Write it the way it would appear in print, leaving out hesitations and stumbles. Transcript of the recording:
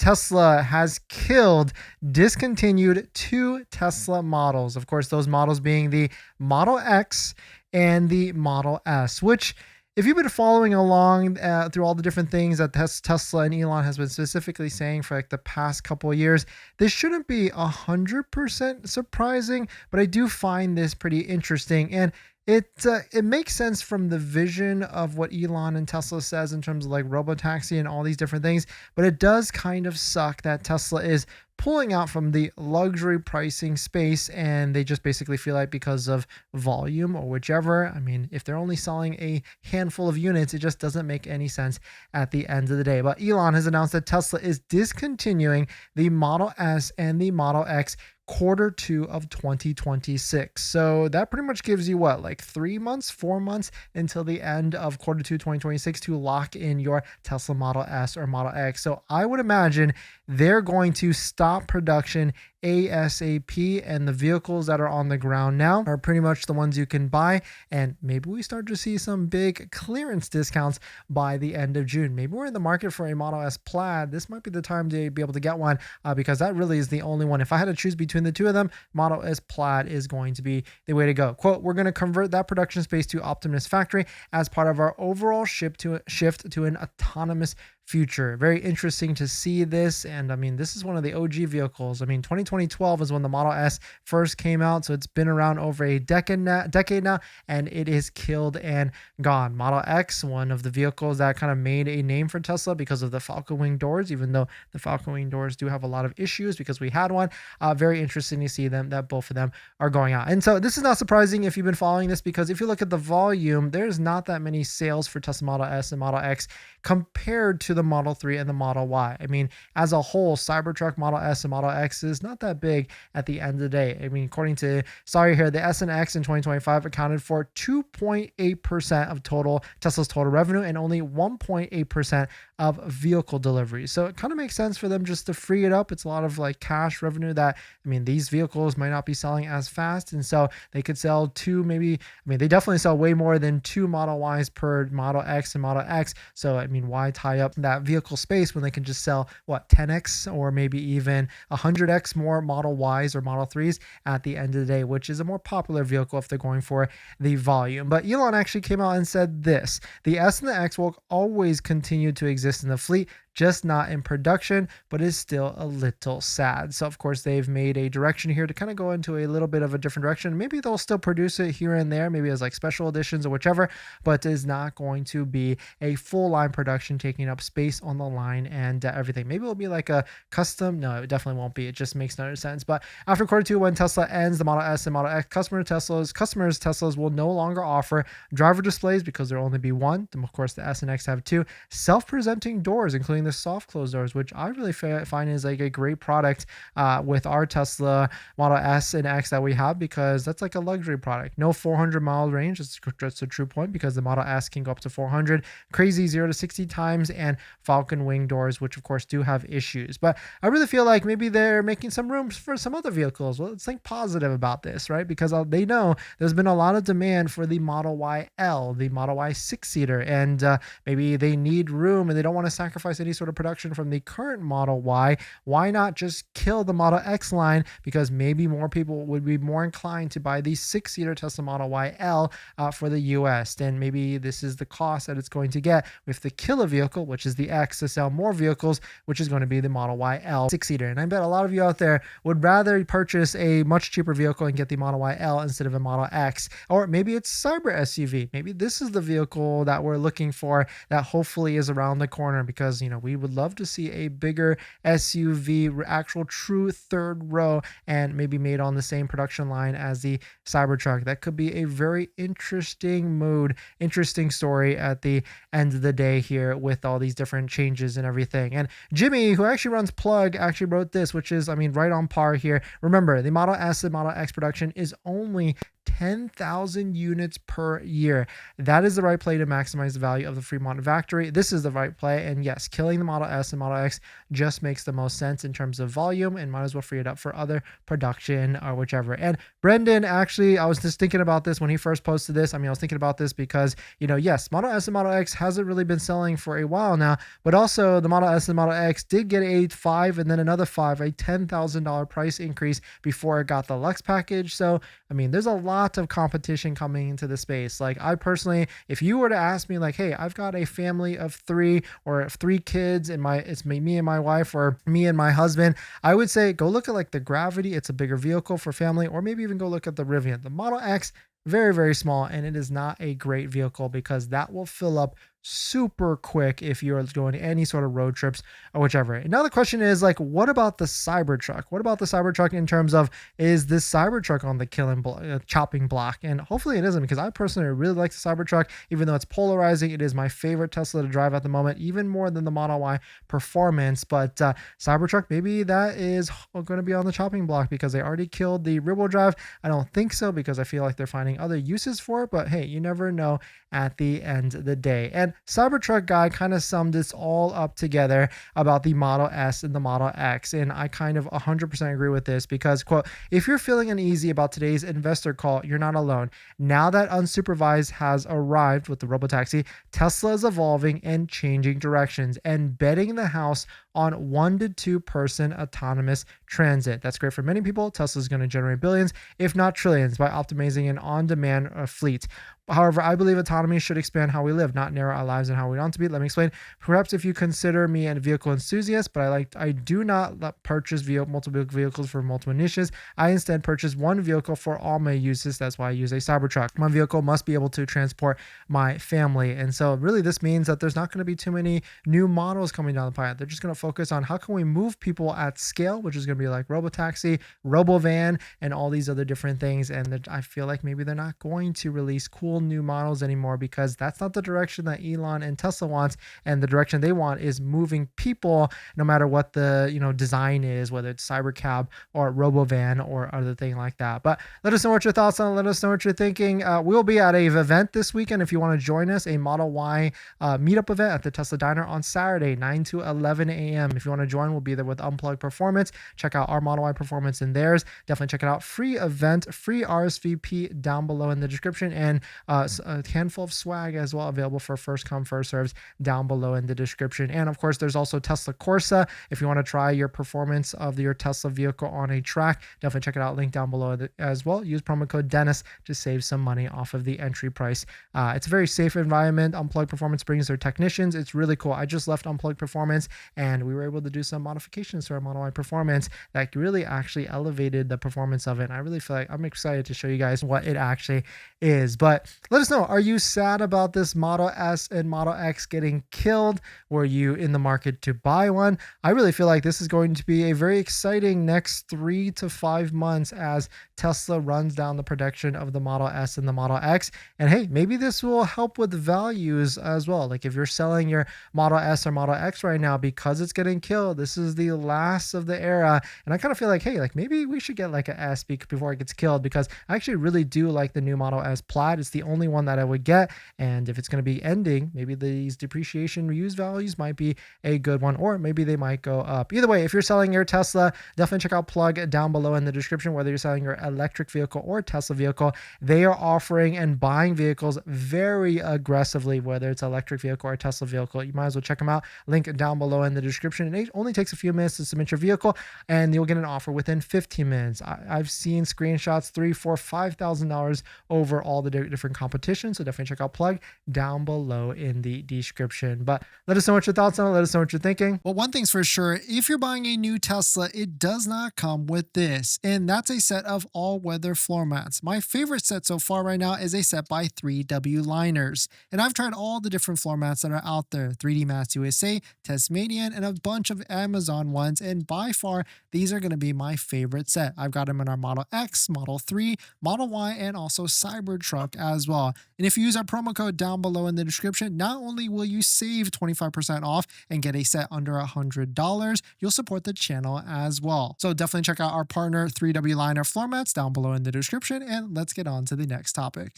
Tesla has discontinued 2 Tesla models. Of course, those models being the Model X and the Model S, which if you've been following along through all the different things that Tesla and Elon has been specifically saying for like the past couple of years, this shouldn't be 100% surprising, but I do find this pretty interesting. And it makes sense from the vision of what Elon and Tesla says in terms of like robotaxi and all these different things, but it does kind of suck that Tesla is pulling out from the luxury pricing space, and they just basically feel like because of volume or whichever. I mean, if they're only selling a handful of units, it just doesn't make any sense at the end of the day. But Elon has announced that Tesla is discontinuing the Model S and the Model X Q2 of 2026. So that pretty much gives you what, like 3 months, 4 months until the end of Q2 2026 to lock in your Tesla Model S or Model X. So I would imagine they're going to stop production ASAP, and the vehicles that are on the ground now are pretty much the ones you can buy, and maybe we start to see some big clearance discounts by the end of June. Maybe we're in the market for a Model S Plaid. This might be the time to be able to get one because that really is the only one. If I had to choose between the two of them, Model S Plaid is going to be the way to go. Quote, "We're going to convert that production space to Optimus Factory as part of our overall shift to an autonomous future." Very interesting to see this. And I mean, this is one of the OG vehicles. I mean, 2012 is when the Model S first came out. So it's been around over a decade now, and it is killed and gone. Model X, one of the vehicles that kind of made a name for Tesla because of the Falcon Wing doors, even though the Falcon Wing doors do have a lot of issues because we had one. Very interesting to see that both of them are going out. And so this is not surprising if you've been following this, because if you look at the volume, there's not that many sales for Tesla Model S and Model X compared to the Model 3 and the Model Y. I mean, as a whole, Cybertruck, Model S, and Model X is not that big at the end of the day. I mean, according to here, the S and X in 2025 accounted for 2.8% of Tesla's total revenue and only 1.8% of vehicle deliveries. So it kind of makes sense for them just to free it up. It's a lot of like cash revenue that, I mean, these vehicles might not be selling as fast, and so they could sell they definitely sell way more than 2 Model Ys per Model X and Model X. So I mean, why tie up that vehicle space when they can just sell 10x or maybe even 100x more Model Ys or Model 3s at the end of the day, which is a more popular vehicle if they're going for the volume. But Elon actually came out and said this: the S and the X will always continue to exist in the fleet, just not in production, but is still a little sad. So of course they've made a direction here to kind of go into a little bit of a different direction. Maybe they'll still produce it here and there, maybe as like special editions or whichever, but is not going to be a full line production taking up space on the line and everything. Maybe it'll be like a custom. No, it definitely won't be. It just makes no sense. But after Q2, when Tesla ends the Model S and Model X, customers Teslas will no longer offer driver displays because there'll only be one. Of course, the S and X have 2 self-presenting doors, including the soft close doors, which I really find is like a great product with our Tesla Model S and X that we have, because that's like a luxury product. No 400-mile range. That's a true point, because the Model S can go up to 400, crazy 0 to 60 times, and Falcon Wing doors, which of course do have issues. But I really feel like maybe they're making some room for some other vehicles. Well, let's think positive about this, right? Because they know there's been a lot of demand for the Model Y L, the Model Y 6-seater, and maybe they need room and they don't want to sacrifice any sort of production from the current Model Y. Why not just kill the Model X line? Because maybe more people would be more inclined to buy the 6-seater Tesla Model Y L for the US. And maybe this is the cost that it's going to get with the killer vehicle, which is the X, to sell more vehicles, which is going to be the Model Y L 6-seater. And I bet a lot of you out there would rather purchase a much cheaper vehicle and get the Model Y L instead of a Model X. Or maybe it's cyber SUV. Maybe this is the vehicle that we're looking for that hopefully is around the corner, because, we would love to see a bigger SUV, actual true third row, and maybe made on the same production line as the Cybertruck. That could be a very interesting story at the end of the day here with all these different changes and everything. And Jimmy, who actually runs Plug, actually wrote this, which is, right on par here. Remember, the Model S and Model X production is only 10,000 units per year. That is the right play to maximize the value of the Fremont factory. This is the right play. And yes, killing the Model S and Model X just makes the most sense in terms of volume, and might as well free it up for other production or whichever. And Brendan, actually, I was just thinking about this when he first posted this. I mean, I was thinking about this because, yes, Model S and Model X hasn't really been selling for a while now, but also the Model S and Model X did get a 5 and then another 5, a $10,000 price increase before it got the Lux package. So, I mean, there's a lot of competition coming into the space. Like, I personally, if you were to ask me like, hey, I've got a family of 3 or 3 kids and it's me and my wife or me and my husband, I would say go look at like the Gravity. It's a bigger vehicle for family, or maybe even go look at the Rivian. The Model X, very, very small, and it is not a great vehicle because that will fill up super quick if you're going any sort of road trips or whichever. And now the question is like, what about the Cybertruck? What about the Cybertruck in terms of, is this Cybertruck on the chopping block? And hopefully it isn't, because I personally really like the Cybertruck. Even though it's polarizing, it is my favorite Tesla to drive at the moment, even more than the Model Y Performance. But Cybertruck, maybe that is going to be on the chopping block because they already killed the rear-wheel drive. I don't think so, because I feel like they're finding other uses for it, but hey, you never know at the end of the day. And Cybertruck guy kind of summed this all up together about the Model S and the Model X, and I kind of 100% agree with this because, quote, if you're feeling uneasy about today's investor call, you're not alone. Now that unsupervised has arrived with the robotaxi, Tesla is evolving and changing directions and betting the house on 1 to 2 person autonomous transit. That's great for many people. Tesla is going to generate billions, if not trillions, by optimizing an on-demand fleet. However, I believe autonomy should expand how we live, not narrow our lives and how we want to be. Let me explain. Perhaps if you consider me a vehicle enthusiast, but I do not purchase multiple vehicles for multiple niches. I instead purchase one vehicle for all my uses. That's why I use a Cybertruck. My vehicle must be able to transport my family. And so really this means that there's not going to be too many new models coming down the pipe. They're just going to focus on how can we move people at scale, which is going to be like robotaxi, robovan, and all these other different things. And I feel like maybe they're not going to release cool new models anymore, because that's not the direction that Elon and Tesla wants. And the direction they want is moving people, no matter what the design is, whether it's Cybercab or Robovan or other thing like that. But let us know what your thoughts on it. Let us know what you're thinking. We'll be at an event this weekend if you want to join us, a Model Y meetup event at the Tesla Diner on Saturday, 9 to 11 a.m. If you want to join, we'll be there with Unplugged Performance. Check out our Model Y Performance and theirs. Definitely check it out. Free event, free RSVP down below in the description, and a handful of swag as well available for first come first serves down below in the description. And of course, there's also Tesla Corsa if you want to try your performance of your Tesla vehicle on a track. Definitely check it out, link down below as well. Use promo code Dennis to save some money off of the entry price. It's a very safe environment. Unplugged Performance brings their technicians. It's really cool. I just left Unplugged Performance and we were able to do some modifications to our Model Y Performance that really actually elevated the performance of it. And I really feel like I'm excited to show you guys what it actually is. But let us know, are you sad about this Model S and Model X getting killed? Were you in the market to buy one? I really feel like this is going to be a very exciting next 3 to 5 months as Tesla runs down the production of the Model S and the Model X. And hey, maybe this will help with values as well. Like if you're selling your Model S or Model X right now because it's getting killed, this is the last of the era. And I kind of feel like, hey, like maybe we should get like an S before it gets killed, because I actually really do like the new Model S Plaid. It's the only one that I would get. And if it's going to be ending, maybe these depreciation reuse values might be a good one, or maybe they might go up. Either way, if you're selling your Tesla, definitely check out Plug down below in the description. Whether you're selling your electric vehicle or Tesla vehicle, they are offering and buying vehicles very aggressively, whether it's electric vehicle or Tesla vehicle. You might as well check them out. Link down below in the description. And it only takes a few minutes to submit your vehicle and you'll get an offer within 15 minutes. I've seen screenshots $3,000, $4,000, $5,000 over all the different competitions. So definitely check out Plug down below in the description. But let us know what your thoughts on it. Let us know what you're thinking. Well, one thing's for sure, if you're buying a new Tesla, it does not come with this. And that's a set of all-weather floor mats. My favorite set so far right now is a set by 3W Liners. And I've tried all the different floor mats that are out there. 3D Mats USA, Tasmanian, and a bunch of Amazon ones. And by far, these are going to be my favorite set. I've got them in our Model X, Model 3, Model Y, and also Cybertruck as as well. And if you use our promo code down below in the description, not only will you save 25% off and get a set under $100, you'll support the channel as well. So definitely check out our partner 3W Liner floor mats down below in the description, and let's get on to the next topic.